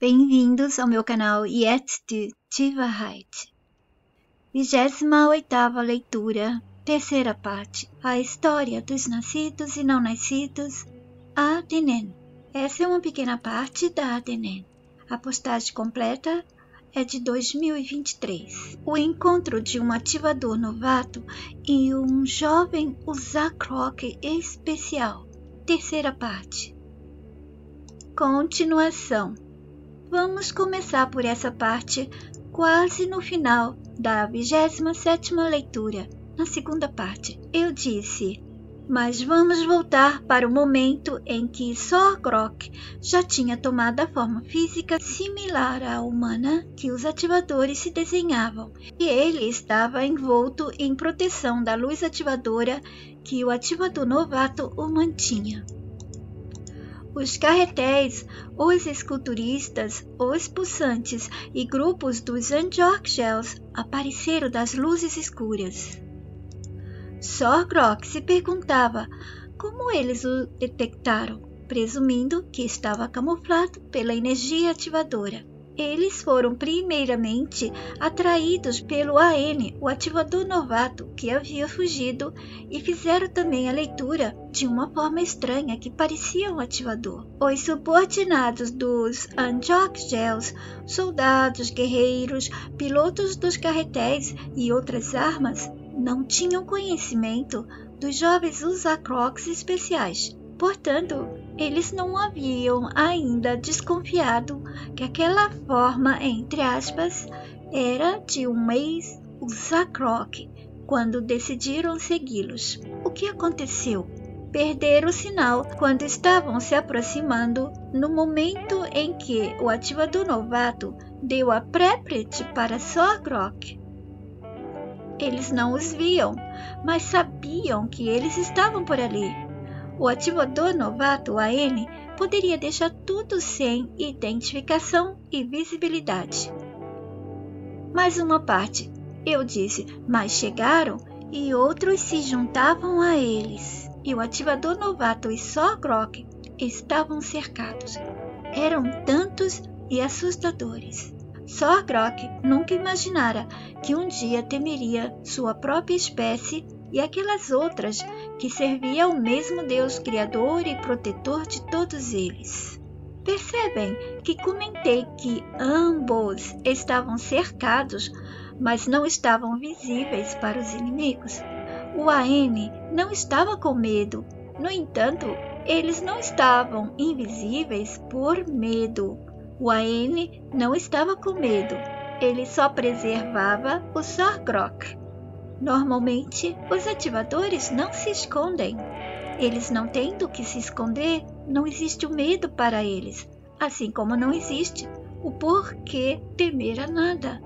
Bem-vindos ao meu canal Jetzt die Wahrheit. 28ª leitura, terceira parte, a história dos nascidos e não nascidos, Ardennes. Essa é uma pequena parte da Ardennes. A postagem completa é de 2023. O encontro de um ativador novato e um jovem Uzakroq especial. Terceira parte. Continuação. Vamos começar por essa parte quase no final da 27ª leitura. Na segunda parte, eu disse, mas vamos voltar para o momento em que Sorgrok já tinha tomado a forma física similar à humana que os ativadores se desenhavam, e ele estava envolto em proteção da luz ativadora que o ativador novato o mantinha. Os carretéis, os esculturistas, os pulsantes e grupos dos Androkgels apareceram das luzes escuras. Sorgrok se perguntava como eles o detectaram, presumindo que estava camuflado pela energia ativadora. Eles foram primeiramente atraídos pelo AN, o ativador novato que havia fugido, e fizeram também a leitura de uma forma estranha que parecia um ativador. Os subordinados dos Androkgels, soldados, guerreiros, pilotos dos carretéis e outras armas, não tinham conhecimento dos jovens Uzakroqs especiais. Portanto, eles não haviam ainda desconfiado que aquela forma, entre aspas, era de um ex-Uzakroq quando decidiram segui-los. O que aconteceu? Perderam o sinal quando estavam se aproximando no momento em que o ativador novato deu a pré-prete para Sorgrok. Eles não os viam, mas sabiam que eles estavam por ali. O ativador novato AN poderia deixar tudo sem identificação e visibilidade. Mais uma parte, eu disse, mas chegaram e outros se juntavam a eles. E o ativador novato e Sorgrok estavam cercados. Eram tantos e assustadores. Sorgrok nunca imaginara que um dia temeria sua própria espécie e aquelas outras que serviam ao mesmo Deus criador e protetor de todos eles. Percebem que comentei que ambos estavam cercados, mas não estavam visíveis para os inimigos? O AN não estava com medo. No entanto, eles não estavam invisíveis por medo. O AN não estava com medo. Ele só preservava o Sorgrok. Normalmente, os ativadores não se escondem. Eles não têm do que se esconder, não existe o medo para eles, assim como não existe o porquê temer a nada.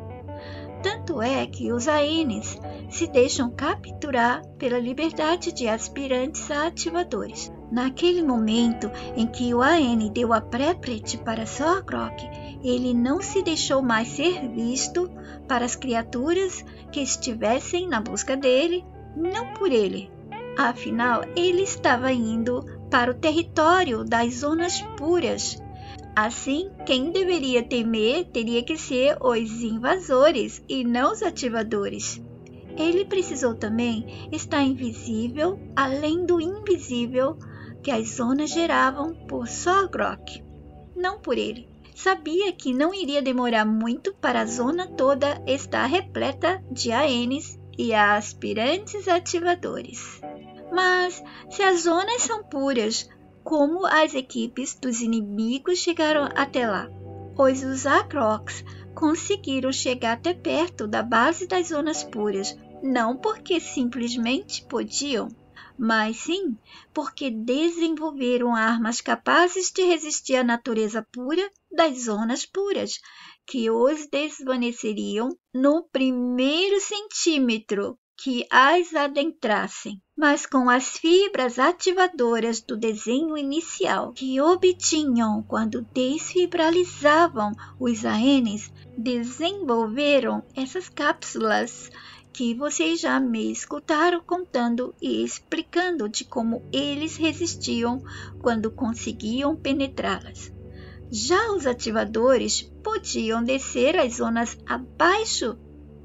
Tanto é que os ANs se deixam capturar pela liberdade de aspirantes a ativadores. Naquele momento em que o AN deu a pré-prete para Sorgrok, ele não se deixou mais ser visto para as criaturas que estivessem na busca dele, não por ele. Afinal, ele estava indo para o território das zonas puras. Assim, quem deveria temer teria que ser os invasores e não os ativadores. Ele precisou também estar invisível, além do invisível que as zonas geravam por Sorgrok, não por ele. Sabia que não iria demorar muito para a zona toda estar repleta de ANs e aspirantes ativadores. Mas, se as zonas são puras, como as equipes dos inimigos chegaram até lá? Os Uzakroqs conseguiram chegar até perto da base das zonas puras, não porque simplesmente podiam, mas sim porque desenvolveram armas capazes de resistir à natureza pura das zonas puras, que os desvaneceriam no primeiro centímetro que as adentrassem. Mas com as fibras ativadoras do desenho inicial que obtinham quando desfibrilizavam os ANs, desenvolveram essas cápsulas que vocês já me escutaram contando e explicando de como eles resistiam quando conseguiam penetrá-las. Já os ativadores podiam descer às zonas abaixo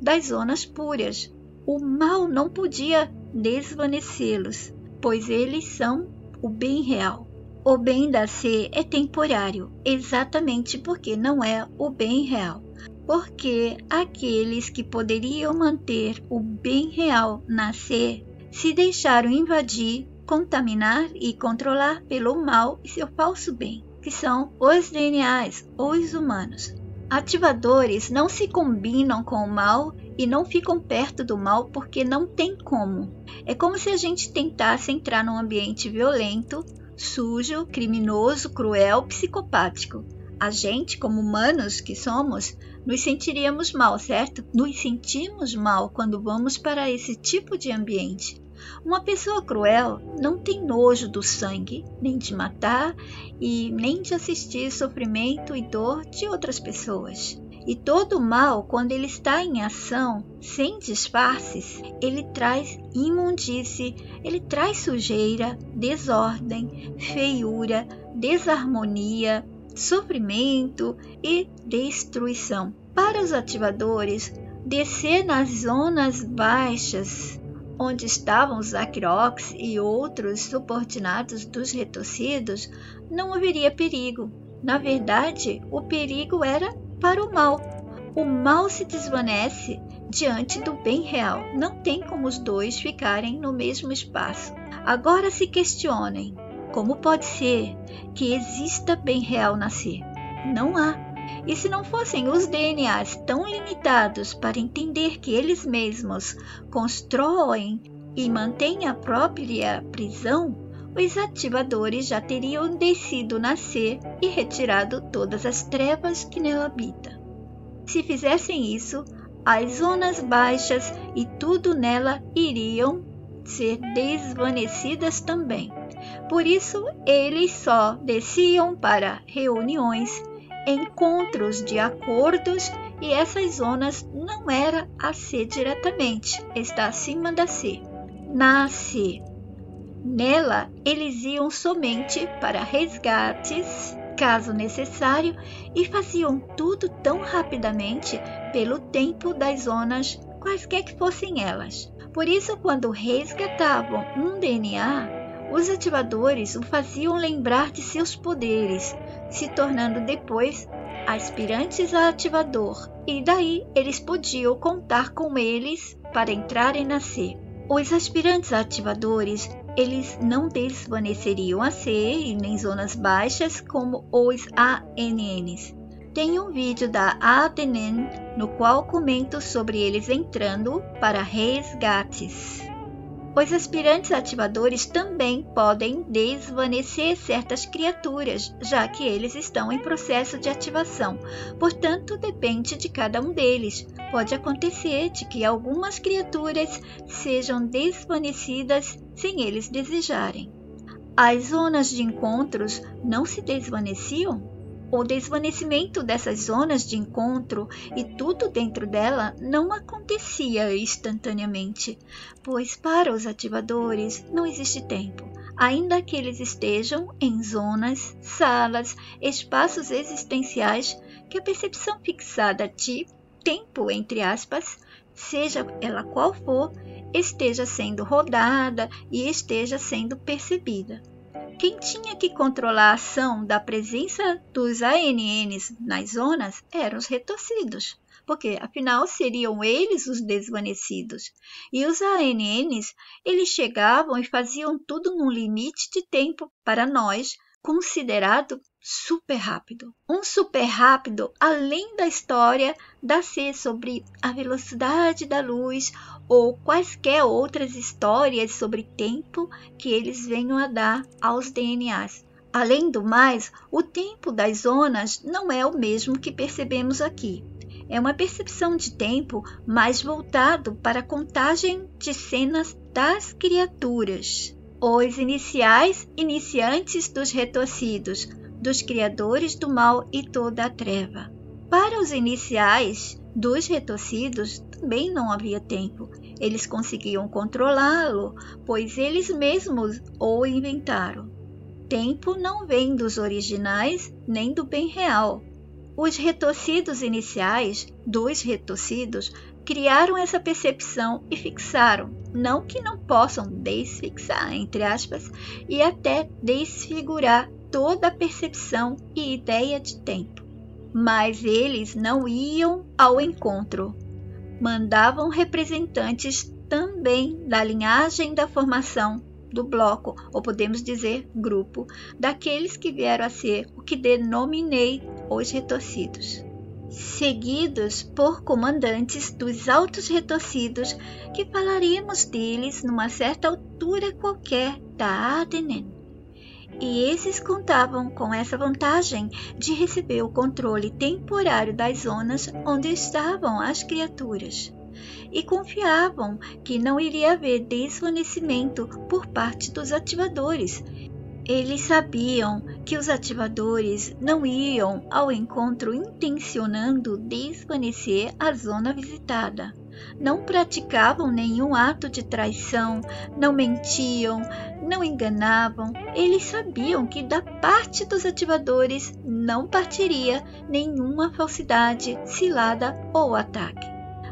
das zonas puras. O mal não podia desvanecê-los, pois eles são o bem real. O bem da C é temporário, exatamente porque não é o bem real. Porque aqueles que poderiam manter o bem real na C se deixaram invadir, contaminar e controlar pelo mal e seu falso bem, que são os DNAs, os humanos. Ativadores não se combinam com o mal e não ficam perto do mal porque não tem como. É como se a gente tentasse entrar num ambiente violento, sujo, criminoso, cruel, psicopático. A gente, como humanos que somos, nos sentiríamos mal, certo? Nos sentimos mal quando vamos para esse tipo de ambiente. Uma pessoa cruel não tem nojo do sangue, nem de matar e nem de assistir sofrimento e dor de outras pessoas. E todo mal, quando ele está em ação, sem disfarces, ele traz imundície, ele traz sujeira, desordem, feiura, desarmonia, sofrimento e destruição. Para os ativadores, descer nas zonas baixas, onde estavam os Aquirox e outros subordinados dos retorcidos, não haveria perigo. Na verdade, o perigo era para o mal. O mal se desvanece diante do bem real. Não tem como os dois ficarem no mesmo espaço. Agora se questionem, como pode ser que exista bem real na C? Não há. E se não fossem os DNAs tão limitados para entender que eles mesmos constroem e mantêm a própria prisão, os ativadores já teriam descido na C e retirado todas as trevas que nela habitam. Se fizessem isso, as zonas baixas e tudo nela iriam ser desvanecidas também. Por isso, eles só desciam para reuniões, encontros de acordos, e essas zonas não era a C diretamente, está acima da C. Na C, nela eles iam somente para resgates, caso necessário, e faziam tudo tão rapidamente pelo tempo das zonas, quaisquer que fossem elas. Por isso, quando resgatavam um DNA, os ativadores o faziam lembrar de seus poderes, se tornando depois aspirantes a ativador, e daí eles podiam contar com eles para entrarem na C. Os aspirantes a ativadores, eles não desvaneceriam a C e nem zonas baixas como os ANNs. Tem um vídeo da ADNN no qual comento sobre eles entrando para resgates. Os aspirantes ativadores também podem desvanecer certas criaturas, já que eles estão em processo de ativação. Portanto, depende de cada um deles. Pode acontecer de que algumas criaturas sejam desvanecidas sem eles desejarem. As zonas de encontros não se desvaneciam? O desvanecimento dessas zonas de encontro e tudo dentro dela não acontecia instantaneamente, pois para os ativadores não existe tempo, ainda que eles estejam em zonas, salas, espaços existenciais que a percepção fixada de tempo, entre aspas, seja ela qual for, esteja sendo rodada e esteja sendo percebida. Quem tinha que controlar a ação da presença dos ANNs nas zonas eram os retorcidos, porque afinal seriam eles os desvanecidos. E os ANNs, eles chegavam e faziam tudo num limite de tempo para nós, considerado super rápido. Um super rápido além da história da C sobre a velocidade da luz ou quaisquer outras histórias sobre tempo que eles venham a dar aos DNAs. Além do mais, o tempo das zonas não é o mesmo que percebemos aqui. É uma percepção de tempo mais voltado para a contagem de cenas das criaturas. Os iniciantes dos retorcidos, dos criadores do mal e toda a treva. Para os iniciais dos retorcidos também não havia tempo. Eles conseguiam controlá-lo, pois eles mesmos o inventaram. tempo não vem dos originais nem do bem real. Os retorcidos iniciais, dos retorcidos, criaram essa percepção e fixaram, não que não possam desfixar, entre aspas, e até desfigurar toda a percepção e ideia de tempo. Mas eles não iam ao encontro. Mandavam representantes também da linhagem da formação do bloco, ou podemos dizer grupo, daqueles que vieram a ser o que denominei os retorcidos, seguidos por comandantes dos altos retorcidos, que falaríamos deles numa certa altura qualquer da ADNN. E esses contavam com essa vantagem de receber o controle temporário das zonas onde estavam as criaturas, e confiavam que não iria haver desvanecimento por parte dos ativadores. Eles sabiam que os ativadores não iam ao encontro intencionando desvanecer a zona visitada. Não praticavam nenhum ato de traição, não mentiam, não enganavam. Eles sabiam que da parte dos ativadores não partiria nenhuma falsidade, cilada ou ataque.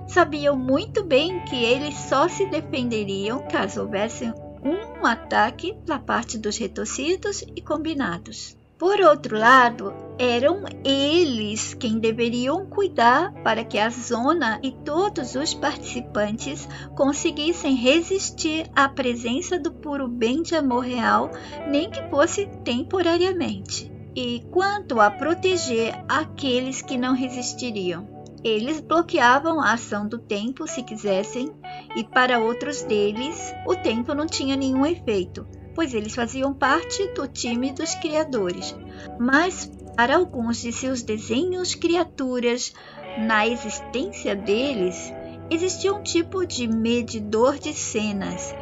Sabiam muito bem que eles só se defenderiam caso houvesse um ataque da parte dos retorcidos e combinados. Por outro lado, eram eles quem deveriam cuidar para que a zona e todos os participantes conseguissem resistir à presença do puro bem de amor real, nem que fosse temporariamente. E quanto a proteger aqueles que não resistiriam, eles bloqueavam a ação do tempo se quisessem, e para outros deles o tempo não tinha nenhum efeito, pois eles faziam parte do time dos criadores. Mas para alguns de seus desenhos criaturas, na existência deles, existia um tipo de medidor de cenas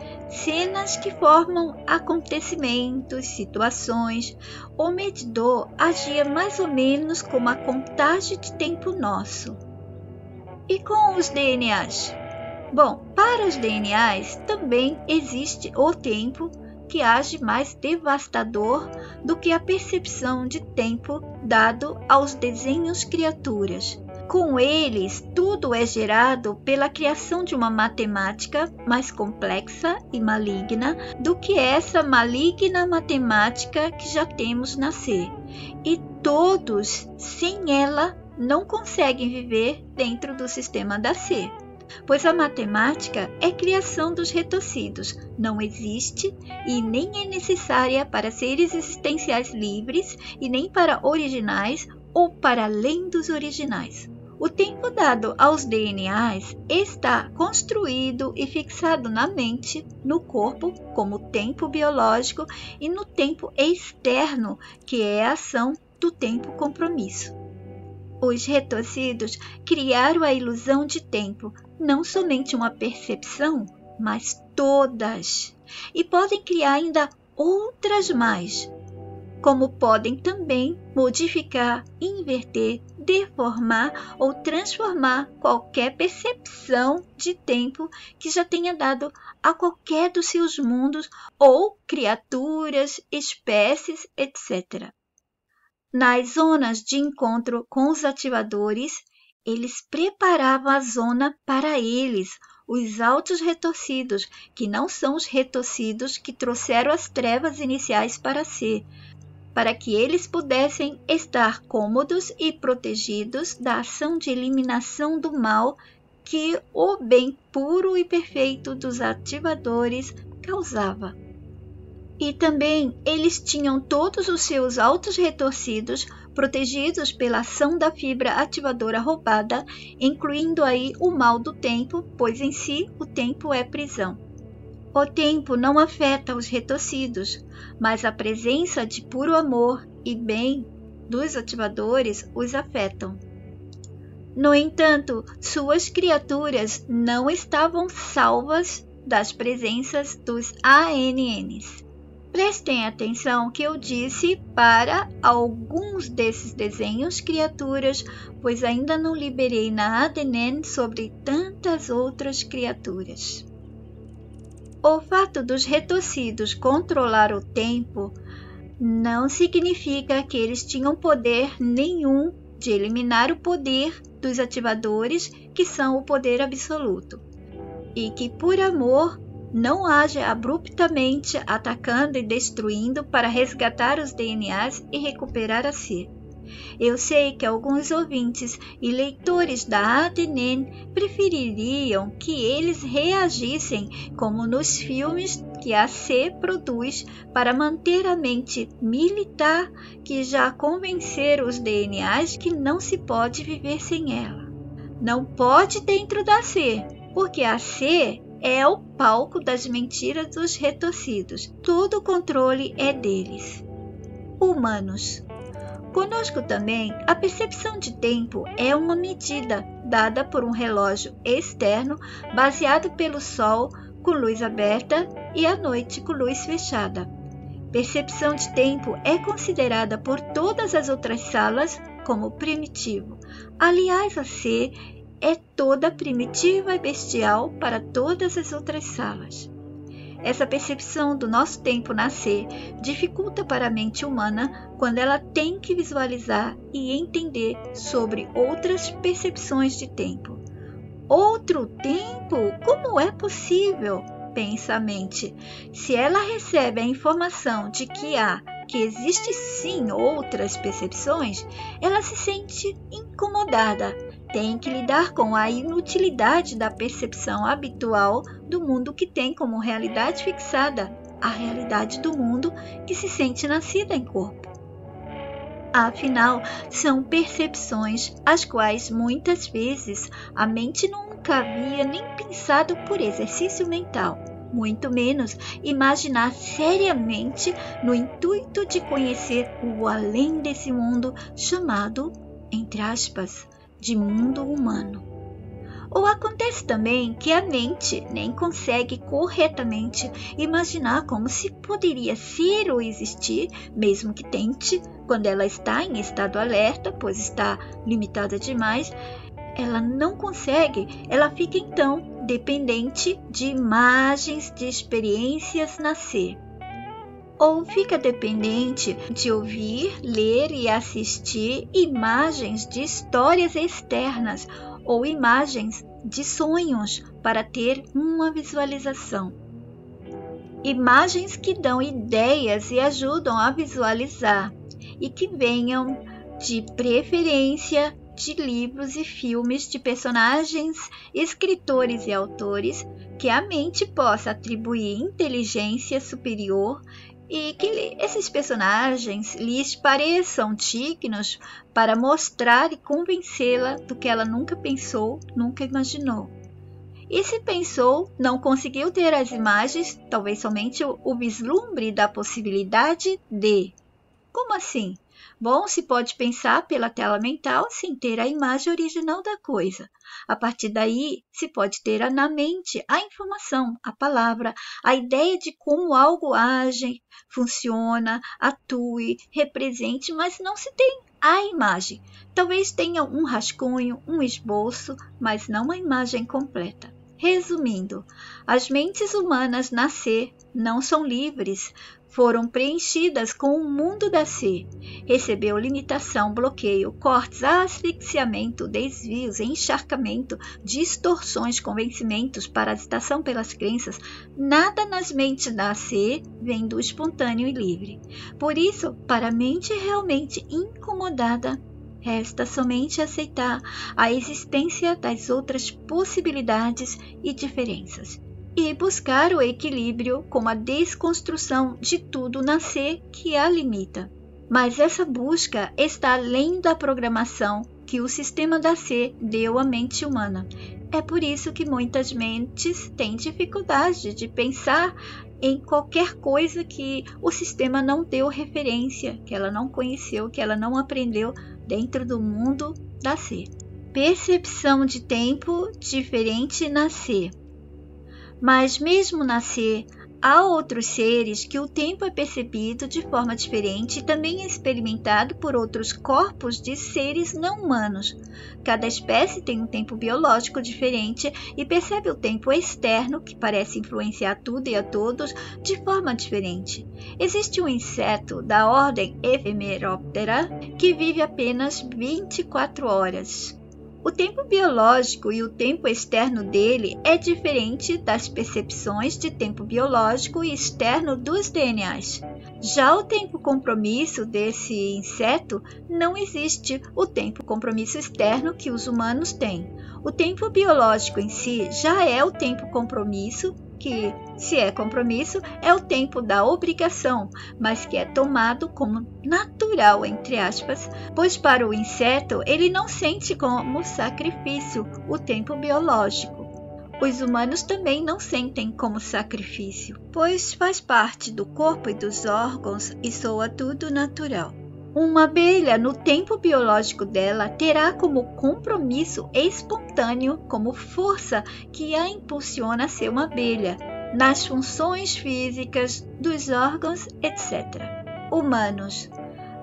que formam acontecimentos, situações. O medidor agia mais ou menos como a contagem de tempo nosso. E com os DNAs? Bom, para os DNAs também existe o tempo, que age mais devastador do que a percepção de tempo dado aos desenhos criaturas. Com eles, tudo é gerado pela criação de uma matemática mais complexa e maligna do que essa maligna matemática que já temos na C. E todos, sem ela, não conseguem viver dentro do sistema da C. Pois a matemática é criação dos retorcidos, não existe e nem é necessária para seres existenciais livres e nem para originais ou para além dos originais. O tempo dado aos DNAs está construído e fixado na mente, no corpo, como tempo biológico, e no tempo externo, que é a ação do tempo compromisso. Os retorcidos criaram a ilusão de tempo, não somente uma percepção, mas todas, e podem criar ainda outras mais, como podem também modificar, inverter, deformar ou transformar qualquer percepção de tempo que já tenha dado a qualquer dos seus mundos ou criaturas, espécies, etc. Nas zonas de encontro com os ativadores, eles preparavam a zona para eles, os altos retorcidos, que não são os retorcidos que trouxeram as trevas iniciais para si, para que eles pudessem estar cômodos e protegidos da ação de eliminação do mal que o bem puro e perfeito dos ativadores causava. E também eles tinham todos os seus altos retorcidos protegidos pela ação da fibra ativadora roubada, incluindo aí o mal do tempo, pois em si o tempo é prisão. O tempo não afeta os retorcidos, mas a presença de puro amor e bem dos ativadores os afetam. No entanto, suas criaturas não estavam salvas das presenças dos ANNs. Prestem atenção que eu disse para alguns desses desenhos criaturas, pois ainda não liberei na ADNN sobre tantas outras criaturas. O fato dos retorcidos controlar o tempo não significa que eles tinham poder nenhum de eliminar o poder dos ativadores, que são o poder absoluto, e que por amor não age abruptamente atacando e destruindo para resgatar os DNAs e recuperar a si. Eu sei que alguns ouvintes e leitores da ADNN prefeririam que eles reagissem como nos filmes que a C produz para manter a mente militar, que já convenceram os DNAs que não se pode viver sem ela. Não pode dentro da C, porque a C é o palco das mentiras dos retorcidos. Todo o controle é deles. Humanos. Conosco também, a percepção de tempo é uma medida dada por um relógio externo baseado pelo Sol com luz aberta e a noite com luz fechada. Percepção de tempo é considerada por todas as outras salas como primitivo. Aliás, a C é toda primitiva e bestial para todas as outras salas. Essa percepção do nosso tempo nascer dificulta para a mente humana quando ela tem que visualizar e entender sobre outras percepções de tempo. Outro tempo? Como é possível? Pensa a mente. Se ela recebe a informação de que existe sim outras percepções, ela se sente incomodada. Tem que lidar com a inutilidade da percepção habitual do mundo que tem como realidade fixada, a realidade do mundo que se sente nascida em corpo. Afinal, são percepções as quais muitas vezes a mente nunca havia nem pensado por exercício mental, muito menos imaginar seriamente no intuito de conhecer o além desse mundo chamado, entre aspas, de mundo humano. Ou acontece também que a mente nem consegue corretamente imaginar como se poderia ser ou existir, mesmo que tente, quando ela está em estado alerta, pois está limitada demais, ela não consegue, ela fica então dependente de imagens, de experiências nascer. Ou fica dependente de ouvir, ler e assistir imagens de histórias externas ou imagens de sonhos para ter uma visualização. Imagens que dão ideias e ajudam a visualizar e que venham de preferência de livros e filmes de personagens, escritores e autores que a mente possa atribuir inteligência superior e que esses personagens lhes pareçam dignos para mostrar e convencê-la do que ela nunca pensou, nunca imaginou. E se pensou, não conseguiu ter as imagens, talvez somente o vislumbre da possibilidade de. Como assim? Bom, se pode pensar pela tela mental sem ter a imagem original da coisa. A partir daí, se pode ter na mente a informação, a palavra, a ideia de como algo age, funciona, atue, represente, mas não se tem a imagem. Talvez tenha um rascunho, um esboço, mas não a imagem completa. Resumindo, as mentes humanas na C não são livres, foram preenchidas com o mundo da C. Recebeu limitação, bloqueio, cortes, asfixiamento, desvios, encharcamento, distorções, convencimentos, parasitação pelas crenças. Nada nas mentes da C vem do espontâneo e livre. Por isso, para a mente realmente incomodada, resta somente aceitar a existência das outras possibilidades e diferenças e buscar o equilíbrio com a desconstrução de tudo na C que a limita. Mas essa busca está além da programação que o sistema da C deu à mente humana. É por isso que muitas mentes têm dificuldade de pensar em qualquer coisa que o sistema não deu referência, que ela não conheceu, que ela não aprendeu dentro do mundo da C. Percepção de tempo diferente na C. Mas mesmo na C, Há outros seres que o tempo é percebido de forma diferente e também é experimentado por outros corpos de seres não humanos. Cada espécie tem um tempo biológico diferente e percebe o tempo externo, que parece influenciar tudo e a todos, de forma diferente. Existe um inseto da ordem Ephemeroptera que vive apenas 24 horas. O tempo biológico e o tempo externo dele é diferente das percepções de tempo biológico e externo dos DNAs. Já o tempo compromisso desse inseto não existe o tempo compromisso externo que os humanos têm. O tempo biológico em si já é o tempo compromisso, que, se é compromisso, é o tempo da obrigação, mas que é tomado como natural, entre aspas, pois para o inseto ele não sente como sacrifício o tempo biológico. Os humanos também não sentem como sacrifício, pois faz parte do corpo e dos órgãos e soa tudo natural. Uma abelha, no tempo biológico dela, terá como compromisso espontâneo, como força que a impulsiona a ser uma abelha, nas funções físicas dos órgãos, etc. Humanos.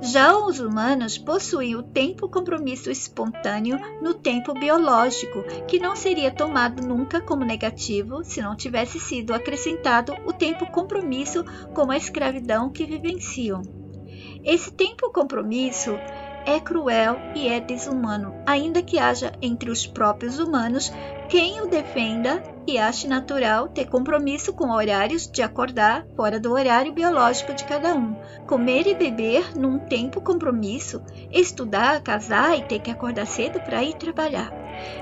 Já os humanos possuem o tempo compromisso espontâneo no tempo biológico, que não seria tomado nunca como negativo se não tivesse sido acrescentado o tempo compromisso como a escravidão que vivenciam. Esse tempo compromisso é cruel e é desumano, ainda que haja entre os próprios humanos quem o defenda e ache natural ter compromisso com horários de acordar fora do horário biológico de cada um, comer e beber num tempo compromisso, estudar, casar e ter que acordar cedo para ir trabalhar.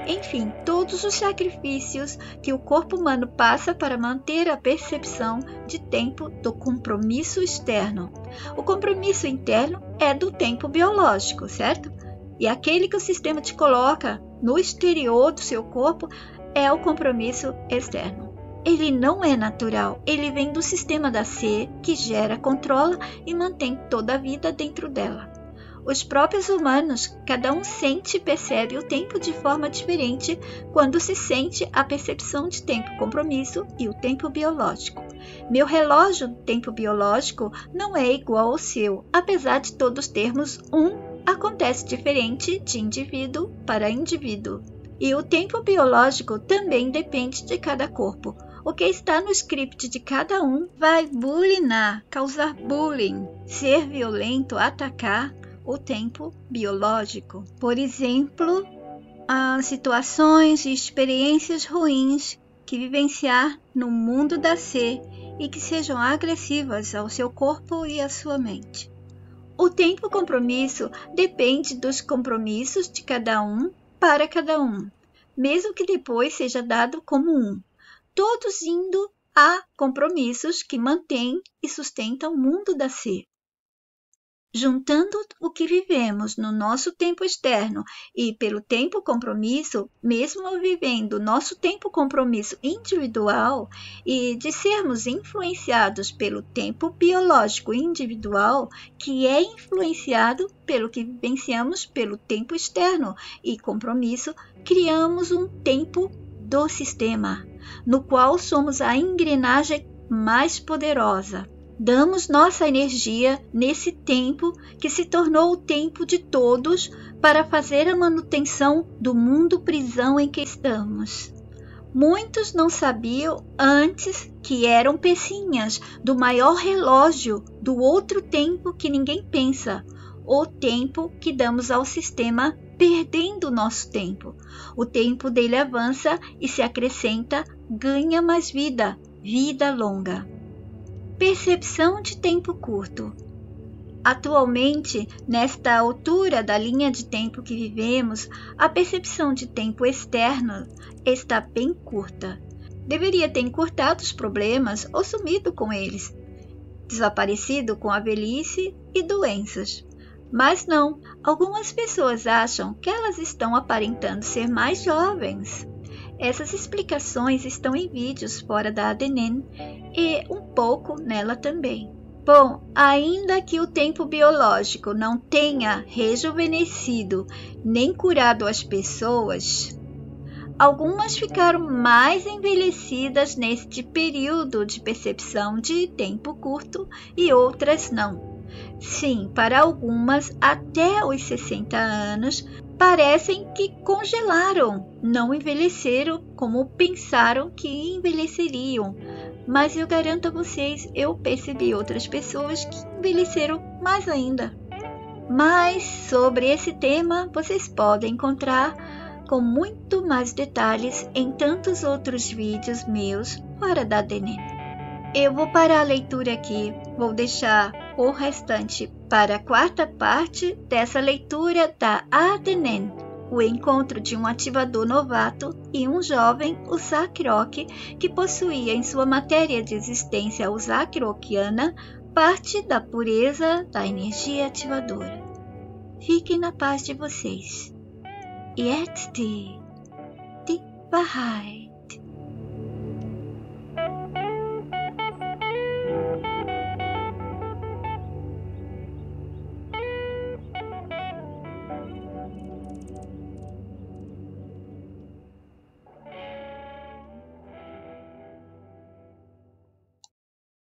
Enfim, todos os sacrifícios que o corpo humano passa para manter a percepção de tempo do compromisso externo. O compromisso interno é do tempo biológico, certo? E aquele que o sistema te coloca no exterior do seu corpo é o compromisso externo. Ele não é natural, ele vem do sistema da C, que gera, controla e mantém toda a vida dentro dela. Os próprios humanos, cada um sente e percebe o tempo de forma diferente quando se sente a percepção de tempo compromisso e o tempo biológico. Meu relógio do tempo biológico não é igual ao seu, apesar de todos termos acontece diferente de indivíduo para indivíduo. E o tempo biológico também depende de cada corpo. O que está no script de cada um vai bulinar, causar bullying, ser violento, atacar o tempo biológico. Por exemplo, situações e experiências ruins que vivenciar no mundo da C e que sejam agressivas ao seu corpo e à sua mente. O tempo compromisso depende dos compromissos de cada um para cada um, mesmo que depois seja dado como todos indo a compromissos que mantêm e sustentam o mundo da C. Juntando o que vivemos no nosso tempo externo e pelo tempo compromisso, mesmo vivendo nosso tempo compromisso individual e de sermos influenciados pelo tempo biológico individual, que é influenciado pelo que vivenciamos pelo tempo externo e compromisso, criamos um tempo do sistema, no qual somos a engrenagem mais poderosa. Damos nossa energia nesse tempo que se tornou o tempo de todos para fazer a manutenção do mundo prisão em que estamos. Muitos não sabiam antes que eram pecinhas do maior relógio do outro tempo que ninguém pensa, o tempo que damos ao sistema perdendo nosso tempo. O tempo dele avança e se acrescenta, ganha mais vida, vida longa. Percepção de tempo curto. Atualmente, nesta altura da linha de tempo que vivemos, a percepção de tempo externo está bem curta. Deveria ter encurtado os problemas ou sumido com eles, desaparecido com a velhice e doenças. Mas não, algumas pessoas acham que elas estão aparentando ser mais jovens. Essas explicações estão em vídeos fora da ADNN e um pouco nela também. Bom, ainda que o tempo biológico não tenha rejuvenescido nem curado as pessoas, Algumas ficaram mais envelhecidas neste período de percepção de tempo curto e outras não. Sim, para algumas, até os 60 anos, parecem que congelaram, não envelheceram como pensaram que envelheceriam. Mas eu garanto a vocês, eu percebi outras pessoas que envelheceram mais ainda. Mas sobre esse tema, vocês podem encontrar com muito mais detalhes em tantos outros vídeos meus fora da ADNN. Eu vou parar a leitura aqui, vou deixar o restante para a quarta parte dessa leitura da ADNN, o encontro de um ativador novato e um jovem Usakirok que possuía em sua matéria de existência Usakirokiana parte da pureza da energia ativadora. Fiquem na paz de vocês. Yet Bahai.